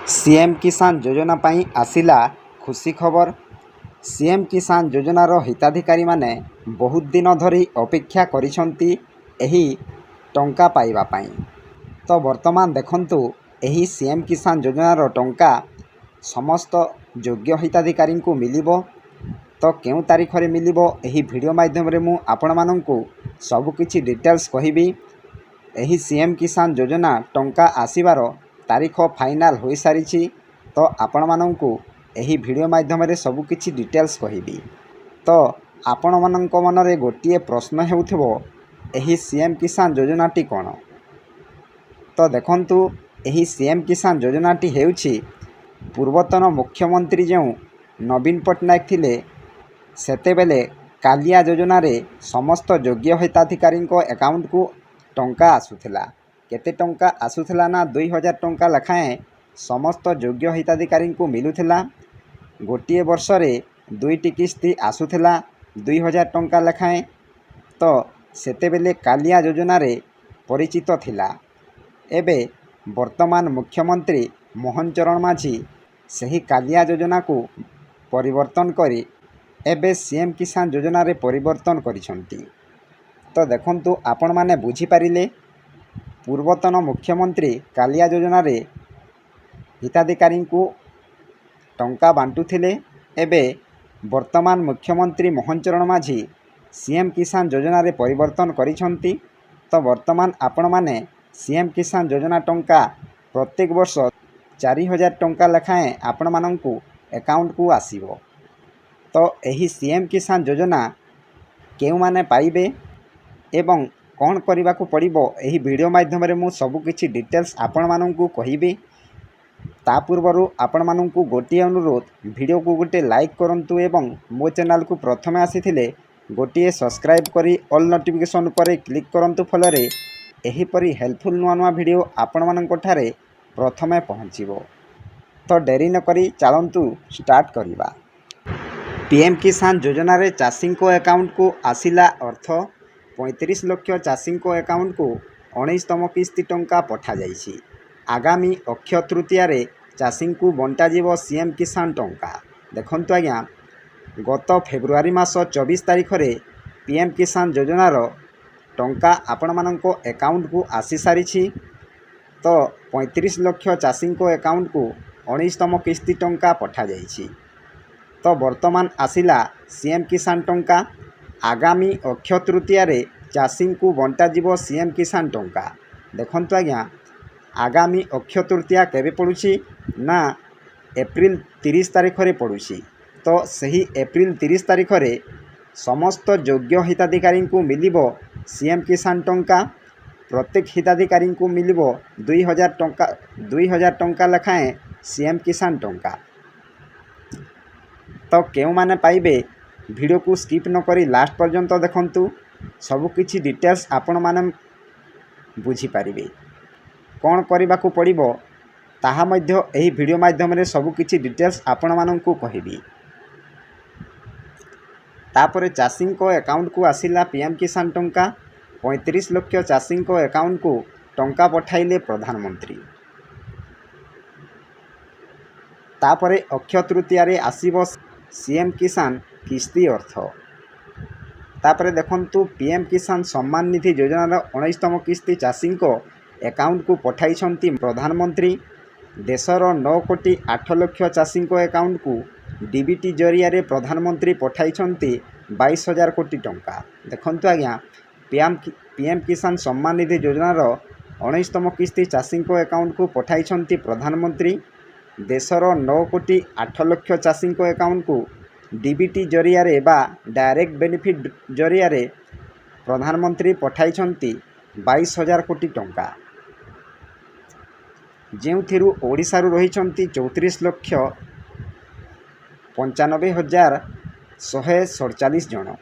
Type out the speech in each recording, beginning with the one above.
CM किसान योजना पाई आसिला खुशी खबर। सीएम किसान योजनार हिताधिकारी माने बहुत दिन धरी अपेक्षा करिसंती एही टंका पाइबा पाई। तो वर्तमान देखंतु एही सीएम किसान योजनार टंका समस्त योग्य हिताधिकारी को मिलिबो। तो केउ तारीख रे मिलिबो एही वीडियो माध्यम रे मु आपण माननकु सब किछि डिटेल्स कहिबी। एही सीएम किसान योजना टंका आसीबार तारीख फाइनाल हो सारी। तो आपण माननकु एही वीडियो माध्यम रे सब किछि डिटेल्स कहिबी। तो आपण माननक मनरे गोटिए प्रश्न हेउथिबो एही सीएम किसान योजनाटी कोन। तो देखंतु एही सीएम किसान योजनाटी हेउछि पूर्वतन मुख्यमंत्री जो नवीन पट्टनायक थिले सेतेबेले कालिया योजना रे समस्त योग्य हिताधिकारी अकाउंट को टंका आसुथिला। केते टंका आसुथिला ना 2000 टंका लखाएं समस्त योग्य हिताधिकारी को मिलुथिला। गोटिए वर्ष रे दुईटी किस्ती आसुथिला 2000 टंका लखाएं। तो सेतेबेले कालिया योजना रे परिचित थिला। एबे वर्तमान मुख्यमंत्री मोहन चरण माझी सही कालिया योजना को परिवर्तन करी एबे सीएम किसान योजना रे परिवर्तन करिसंती। तो देखंतु आपण माने बुझी पारिले पूर्वतन मुख्यमंत्री कालिया योजना रे हिताधिकारी को टंका बांटुथिले। एबे वर्तमान मुख्यमंत्री मोहन चरण माझी सीएम किसान योजना रे परिवर्तन करिसंती। तो वर्तमान आपण माने सीएम किसान योजना टंका प्रत्येक वर्ष 4000 टंका लखाएं आपण माननकु अकाउंट को आसीबो। तो एही सीएम किसान योजना केउ माने पाइबे एवं कौन करने को पड़ो यही वीडियो माध्यम रे मु सब किछि डिटेल्स आपण माननकु कहिबी। ता पूर्वरु आपण माननकु गोटिए अनुरोध वीडियो को गोटे लाइक करंतु एवं मो चैनल को प्रथमे आसीथिले गोटिए सब्सक्राइब करी ऑल नोटिफिकेशन पर क्लिक करंतु। फलरे एही परी हेल्पफुल नुआ नुआ वीडियो आपण माननक ठारे प्रथमे पहुँचीबो। तो डेरी न करी चलंतु स्टार्ट करिबा। पीएम किसान योजना रे चाषी को अकाउंट को आसिला अर्थ 35 लाख चाषी को अकाउंट को 19तम किस्ती टंका पठा जाइछि। आगामी अक्षय तृतीया रे चाषी को बंटा जीव सीएम किसान टंका। देखंतु आज्ञा गत फेब्रुआरी मास 24 तारीख रे पीएम किसान योजनार टंका आपण माननको अकाउंट को आसी सारी। तो 35 लाख चाषी को अकाउंट को 19तम किस्ती टंका पठा जाइछि। तो वर्तमान आसिला सीएम किसान टंका। आगामी अक्षय तृतीया रे चाषी को बंटा जीव सीएम किसान टंका। देखंतु आज्ञा आगामी अक्षय तृतीया केबे पड़ुछि ना एप्रिल 30 तारीख रे पड़ुछि। तो सही एप्रिल 30 तारीख रे समस्त योग्य हिताधिकारी को मिलिबो सीएम किसान टंका। प्रत्येक हिताधिकारी को मिलिबो 2000 टंका लखाएं सीएम किसान टंका। तो केउ माने पाइबे वीडियो को स्किप न करी लास्ट पर्यंत देखंतु सब किछि डिटेल्स आपण माने बुझी पारिबे। कौन करने को पड़ो ताहा मध्य एही वीडियो माध्यम रे सब किछि डिटेल्स आपण माननकु कहिबी। तापरे चाषी को अकाउंट को आसिला पीएम किसान टंका। 35 लाख चाषी को अकाउंट को टंका पठाइले प्रधानमंत्री। तापरे अक्षय तृतीया रे आसीबो सीएम किसान किस्ती अर्थ। तापरे देखंतु पीएम किसान सम्मान निधि योजनार 19तम किस्ती चाषी को अकाउंट को पठाइछंती प्रधानमंत्री। देशर 9 कोटी 8 लाख चाषी को अकाउंट को डीबीटी जरिया रे प्रधानमंत्री पठाइछंती 22,000 कोटी टंका। देखंतु आज्ञा पीएम किसान सम्मान निधि योजनार 19तम किस्ती चाषी को अकाउंट को पठाइछंती प्रधानमंत्री। देशर 9 कोटी 8 लाख चाषी को अकाउंट को डीबीटी जरिया रे बा डायरेक्ट बेनिफिट जरिया रे प्रधानमंत्री पठाइछंती 22,000 कोटी टंका। जेउथिरु ओडिशारु रहिछंती 34 लाख 95,147 जन।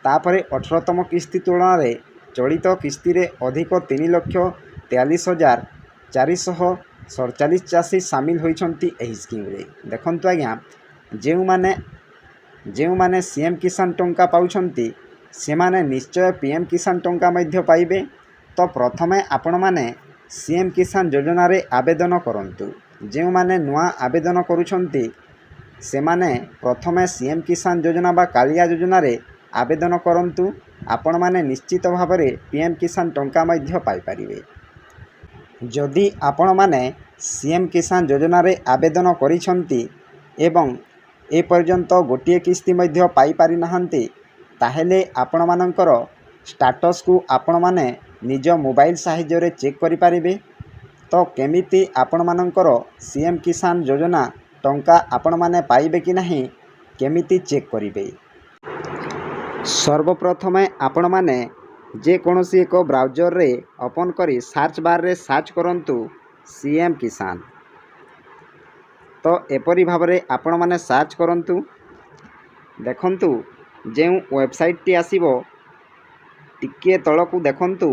तापरे 18तम किस्ती तुलना रे चलित किस्ती रे अधिक 3,43,447 चाषी सामिल होइछंती एही स्कीम रे। देखंतु आज्ञा जेउ माने सीएम किसान टंका पाउछंती से माने निश्चय पीएम किसान टंका मध्य पाइबे। तो प्रथमे आपण माने सीएम किसान योजना रे आवेदन करंतु। ଯେଉଁମାନେ ନୂଆ ଆବେଦନ କରୁଛନ୍ତି ସେମାନେ ପ୍ରଥମେ ସିଏମ୍ କିଷାନ ଯୋଜନା ବା କାଳିଆ ଯୋଜନାରେ ଆବେଦନ କରନ୍ତୁ। ଆପଣମାନେ ନିଶ୍ଚିତ ଭାବରେ ପିଏମ୍ କିଷାନ ଟଙ୍କା ମଧ୍ୟ ପାଇପାରିବେ। ଯଦି ଆପଣମାନେ ସିଏମ୍ କିଷାନ ଯୋଜନାରେ ଆବେଦନ କରିଛନ୍ତି ଏବଂ ଏପର୍ଯ୍ୟନ୍ତ ଗୋଟିଏ କିସ୍ତି ମଧ୍ୟ ପାଇପାରିନାହାନ୍ତି, ତାହେଲେ ଆପଣମାନଙ୍କର ଷ୍ଟାଟସ୍କୁ ଆପଣମାନେ ନିଜ ମୋବାଇଲ ସାହାଯ୍ୟରେ ଚେକ୍ କରିପାରିବେ। ତ କେମିତି ଆପଣମାନଙ୍କର ସିଏମ୍ କିଷାନ ଯୋଜନା ଟଙ୍କା ଆପଣମାନେ ପାଇବେ କି ନାହିଁ କେମିତି ଚେକ୍ କରିବେ? ସର୍ବପ୍ରଥମେ ଆପଣମାନେ ଯେକୌଣସି ଏକ ବ୍ରାଉଜରରେ ଓପନ୍ କରି ସର୍ଚ୍ଚ ବାର୍ରେ ସର୍ଚ୍ଚ କରନ୍ତୁ ସିଏମ୍ କିଷାନ। ତ ଏପରି ଭାବରେ ଆପଣମାନେ ସର୍ଚ୍ଚ କରନ୍ତୁ। ଦେଖନ୍ତୁ ଯେଉଁ ୱେବସାଇଟ୍ଟି ଆସିବ ଟିକିଏ ତଳକୁ ଦେଖନ୍ତୁ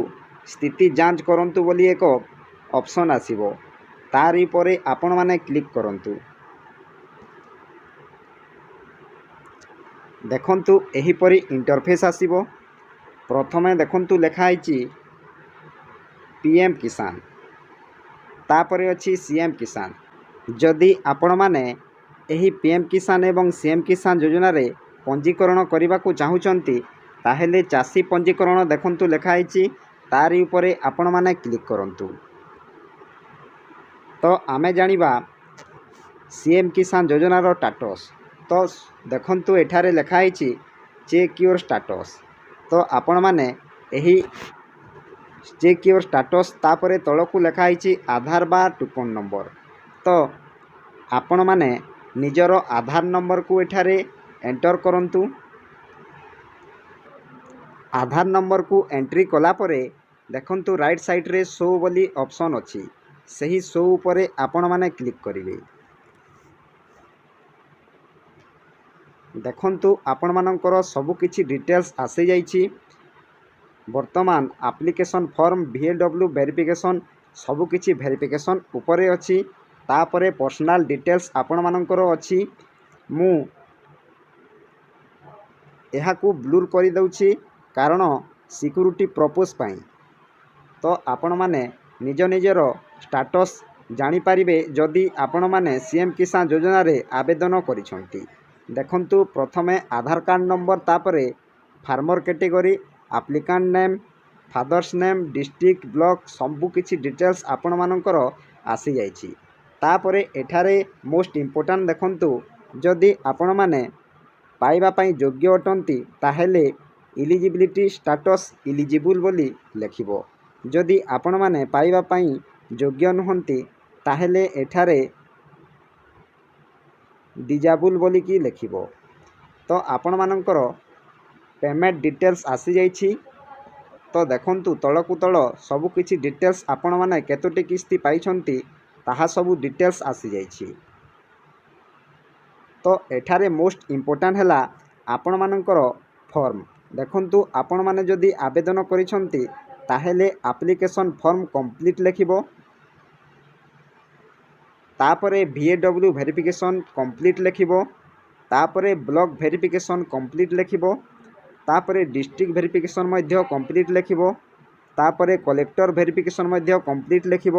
ସ୍ଥିତି ଯାଞ୍ଚ କରନ୍ତୁ ବୋଲି ଏକ ଅପସନ୍ ଆସିବ। ତାରି ଉପରେ ଆପଣମାନେ କ୍ଲିକ୍ କରନ୍ତୁ। ଦେଖନ୍ତୁ ଏହିପରି ଇଣ୍ଟରଫେସ୍ ଆସିବ। ପ୍ରଥମେ ଦେଖନ୍ତୁ ଲେଖା ହେଇଛି ପିଏମ୍ କିଷାନ, ତାପରେ ଅଛି ସିଏମ୍ କିଷାନ। ଯଦି ଆପଣମାନେ ଏହି ପିଏମ୍ କିଷାନ ଏବଂ ସିଏମ୍ କିଷାନ ଯୋଜନାରେ ପଞ୍ଜୀକରଣ କରିବାକୁ ଚାହୁଁଛନ୍ତି ତାହେଲେ ଚାଷୀ ପଞ୍ଜୀକରଣ ଦେଖନ୍ତୁ ଲେଖା ହେଇଛି, ତାରି ଉପରେ ଆପଣମାନେ କ୍ଲିକ୍ କରନ୍ତୁ। ତ ଆମେ ଜାଣିବା ସିଏମ୍ କିଷାନ ଯୋଜନାର ଷ୍ଟାଟସ୍। ତ ଦେଖନ୍ତୁ ଏଠାରେ ଲେଖା ହେଇଛି ଚେକ୍ ୟୁର୍ ଷ୍ଟାଟସ୍। ତ ଆପଣମାନେ ଏହି ଚେକ୍ ୟୁର୍ ଷ୍ଟାଟସ୍ ତାପରେ ତଳକୁ ଲେଖା ହେଇଛି ଆଧାର ବା ଟୋକନ୍ ନମ୍ବର। ତ ଆପଣମାନେ ନିଜର ଆଧାର ନମ୍ବରକୁ ଏଠାରେ ଏଣ୍ଟର କରନ୍ତୁ। ଆଧାର ନମ୍ବରକୁ ଏଣ୍ଟ୍ରି କଲା ପରେ ଦେଖନ୍ତୁ ରାଇଟ୍ ସାଇଡ଼୍ରେ ଶୋ ବୋଲି ଅପସନ୍ ଅଛି, ସେହି ଶୋ ଉପରେ ଆପଣମାନେ କ୍ଲିକ୍ କରିବେ। ଦେଖନ୍ତୁ ଆପଣମାନଙ୍କର ସବୁକିଛି ଡିଟେଲ୍ସ ଆସିଯାଇଛି। ବର୍ତ୍ତମାନ ଆପ୍ଲିକେସନ୍ ଫର୍ମ VAW ଭେରିଫିକେସନ୍ ସବୁକିଛି ଭେରିଫିକେସନ୍ ଉପରେ ଅଛି। ତାପରେ ପର୍ସନାଲ ଡିଟେଲ୍ସ ଆପଣମାନଙ୍କର ଅଛି। ମୁଁ ଏହାକୁ ବ୍ଲୁର୍ କରିଦେଉଛି କାରଣ ସିକ୍ୟୁରିଟି ପର୍ପୋଜ୍ ପାଇଁ। ତ ଆପଣମାନେ ନିଜ ନିଜର ଷ୍ଟାଟସ୍ ଜାଣିପାରିବେ ଯଦି ଆପଣମାନେ ସିଏମ୍ କିଷାନ ଯୋଜନାରେ ଆବେଦନ କରିଛନ୍ତି। ଦେଖନ୍ତୁ ପ୍ରଥମେ ଆଧାର କାର୍ଡ଼ ନମ୍ବର, ତାପରେ farmer category, applicant name, father's name, district, block ସବୁକିଛି ଡିଟେଲ୍ସ ଆପଣମାନଙ୍କର ଆସିଯାଇଛି। ତାପରେ ଏଠାରେ ମୋଷ୍ଟ ଇମ୍ପୋର୍ଟାଣ୍ଟ ଦେଖନ୍ତୁ, ଯଦି ଆପଣମାନେ ପାଇବା ପାଇଁ ଯୋଗ୍ୟ ଅଟନ୍ତି ତାହେଲେ ଇଲିଜିବିଲିଟି ଷ୍ଟାଟସ୍ ଇଲିଜିବୁଲ୍ ବୋଲି ଲେଖିବ। ଯଦି ଆପଣମାନେ ପାଇବା ପାଇଁ ଯୋଗ୍ୟ ନୁହନ୍ତି ତାହେଲେ ଏଠାରେ ଡିଜାବୁଲ୍ ବୋଲିକି ଲେଖିବ। ତ ଆପଣମାନଙ୍କର ପେମେଣ୍ଟ ଡିଟେଲ୍ସ ଆସିଯାଇଛି। ତ ଦେଖନ୍ତୁ ତଳକୁ ତଳ ସବୁକିଛି ଡିଟେଲ୍ସ ଆପଣମାନେ କେତୋଟି କିସ୍ତି ପାଇଛନ୍ତି ତାହା ସବୁ ଡିଟେଲ୍ସ ଆସିଯାଇଛି। ତ ଏଠାରେ ମୋଷ୍ଟ ଇମ୍ପୋର୍ଟାଣ୍ଟ ହେଲା ଆପଣମାନଙ୍କର ଫର୍ମ। ଦେଖନ୍ତୁ ଆପଣମାନେ ଯଦି ଆବେଦନ କରିଛନ୍ତି ତାହେଲେ ଆପ୍ଲିକେସନ୍ ଫର୍ମ କମ୍ପ୍ଲିଟ୍ ଲେଖିବ, ତାପରେ VAW ଭେରିଫିକେସନ୍ କମ୍ପ୍ଲିଟ୍ ଲେଖିବ, ତାପରେ ବ୍ଲକ ଭେରିଫିକେସନ୍ କମ୍ପ୍ଲିଟ୍ ଲେଖିବ, ତାପରେ ଡିଷ୍ଟ୍ରିକ୍ଟ ଭେରିଫିକେସନ୍ ମଧ୍ୟ କମ୍ପ୍ଲିଟ୍ ଲେଖିବ, ତାପରେ କଲେକ୍ଟର ଭେରିଫିକେସନ୍ ମଧ୍ୟ କମ୍ପ୍ଲିଟ୍ ଲେଖିବ,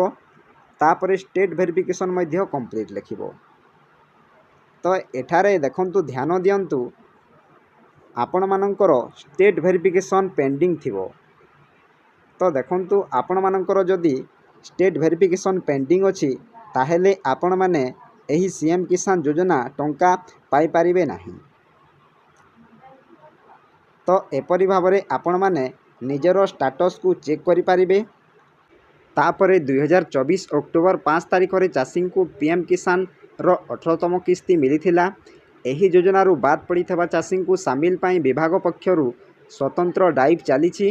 ତାପରେ ଷ୍ଟେଟ୍ ଭେରିଫିକେସନ୍ ମଧ୍ୟ କମ୍ପ୍ଲିଟ୍ ଲେଖିବ। ତ ଏଠାରେ ଦେଖନ୍ତୁ ଧ୍ୟାନ ଦିଅନ୍ତୁ ଆପଣମାନଙ୍କର ଷ୍ଟେଟ୍ ଭେରିଫିକେସନ୍ ପେଣ୍ଡିଂ ଥିବ। ତ ଦେଖନ୍ତୁ ଆପଣମାନଙ୍କର ଯଦି ଷ୍ଟେଟ୍ ଭେରିଫିକେସନ୍ ପେଣ୍ଡିଂ ଅଛି ତାହେଲେ ଆପଣମାନେ ଏହି ସିଏମ୍ କିଷାନ ଯୋଜନା ଟଙ୍କା ପାଇପାରିବେ ନାହିଁ। ତ ଏପରି ଭାବରେ ଆପଣମାନେ ନିଜର ଷ୍ଟାଟସ୍କୁ ଚେକ୍ କରିପାରିବେ। ତାପରେ 2024 ଅକ୍ଟୋବର 5 ତାରିଖରେ ଚାଷୀଙ୍କୁ ପିଏମ୍ କିଷାନର 18ତମ କିସ୍ତି ମିଳିଥିଲା। ଏହି ଯୋଜନାରୁ ବାଦ୍ ପଡ଼ିଥିବା ଚାଷୀଙ୍କୁ ସାମିଲ ପାଇଁ ବିଭାଗ ପକ୍ଷରୁ ସ୍ୱତନ୍ତ୍ର ଡ୍ରାଇଭ୍ ଚାଲିଛି।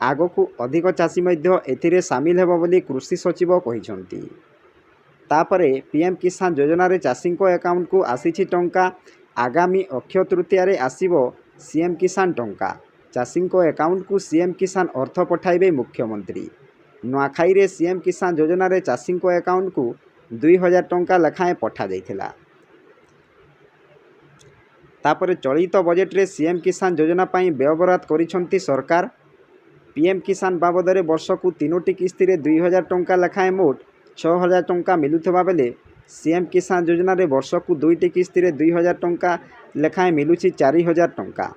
ଆଗକୁ ଅଧିକ ଚାଷୀ ମଧ୍ୟ ଏଥିରେ ସାମିଲ ହେବ ବୋଲି କୃଷି ସଚିବ କହିଛନ୍ତି। ତାପରେ ପିଏମ୍ କିଷାନ ଯୋଜନାରେ ଚାଷୀଙ୍କ ଆକାଉଣ୍ଟକୁ ଆସିଛି ଟଙ୍କା। ଆଗାମୀ ଅକ୍ଷୟ ତୃତୀୟାରେ ଆସିବ ସିଏମ୍ କିଷାନ ଟଙ୍କା। ଚାଷୀଙ୍କ ଆକାଉଣ୍ଟକୁ ସିଏମ୍ କିଷାନ ଅର୍ଥ ପଠାଇବେ ମୁଖ୍ୟମନ୍ତ୍ରୀ। ନୂଆଖାଇରେ ସିଏମ୍ କିଷାନ ଯୋଜନାରେ ଚାଷୀଙ୍କ ଆକାଉଣ୍ଟକୁ 2000 ଟଙ୍କା ଲେଖାଏଁ ପଠାଯାଇଥିଲା। ତାପରେ ଚଳିତ ବଜେଟରେ ସିଏମ୍ କିଷାନ ଯୋଜନା ପାଇଁ ବ୍ୟୟବରାଦ କରିଛନ୍ତି ସରକାର। ପିଏମ୍ କିଷାନ ବାବଦରେ ବର୍ଷକୁ 3ଟି କିସ୍ତିରେ 2000 ଟଙ୍କା ଲେଖାଏଁ ମୋଟ 6000 ଟଙ୍କା ମିଳୁଥିବା ବେଳେ सीएम किसान योजना रे वर्ष को 2टी किस्ती रे 2000 टंका लेखाएं मिलुछि 4000 टंका।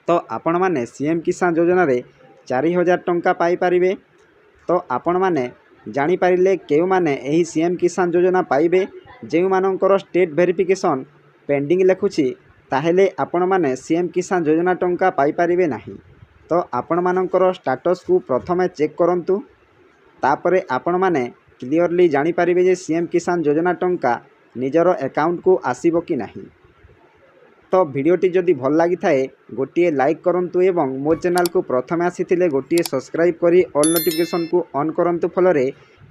तो आपण माने सीएम किसान योजना रे 4000 टंका पाई परिबे। तो आपण माने जानि पारिले केउ माने एही सीएम किसान योजना पाइबे जेउ मानकर स्टेट वेरिफिकेशन पेंडिंग लेखुछि ताहेले आपण माने सीएम किसान योजना टंका पाई परिबे नाही। तो आपण मानकर स्टेटस को प्रथमे चेक करंतु तापरे आपण माने क्लियरली जानि पारिबे जे सीएम किसान योजना टंका निजर अकाउंट को आसीबो कि नाही। तो भिडियोटी जदि भल लगी थाए गोटे लाइक करंतु एवं मो चैनल को प्रथमे आसीथिले गोटे सब्सक्राइब करी ऑल नोटिफिकेशन को ऑन करंतु फलरे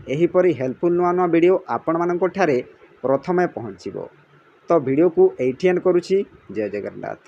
एहीपरि हेल्पफुल नुआ नुआ वीडियो आपण मानक ठारे प्रथमे पहुँचीबो। तो वीडियो को एठी एंड करूछि। जय जगन्नाथ।